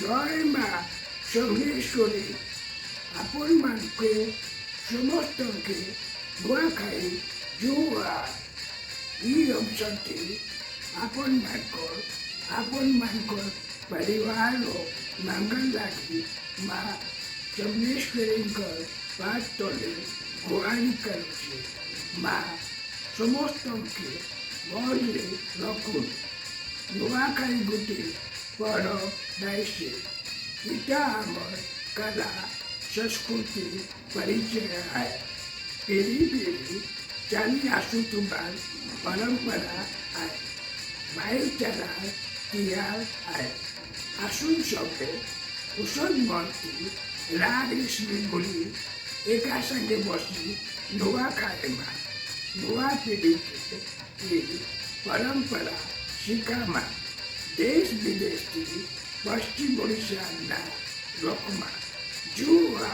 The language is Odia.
জয় মা ସମଲେଶ୍ୱରୀ ଆପଣମାନଙ୍କୁ ସମସ୍ତଙ୍କୁ ନୂଆଖାଇ ଜୁଆ ଇ ଅବସରଟି ଆପଣମାନଙ୍କର ପରିବାର ମଙ୍ଗଳ ଲାଗି ମା ସମଲେଶ୍ୱରୀଙ୍କ ପାଦ ତଳେ ଗୁହାରି କରୁଛି। ମା ସମସ୍ତଙ୍କୁ ଭଲରେ ରଖୁନ୍। ନୂଆଖାଇ ଗୋଟିଏ ବଡ଼ ଦାୟିତ୍ୱ। ଏଇଟା ଆମର କଲା ସଂସ୍କୃତି ପରିଚୟ है। पीढ़ी पीढ़ी चली आसुथुबा परंपरा है। भाईचारा तिहार है। आसुन सबे कुशल मर्ती राग ऋषि बोली एका संगे बसी नुआ खाएमा नुआ पीढ़ी के परंपरा शिकामा देश विदेश की पश्चिम ओडिशा ना लोकमा जुआ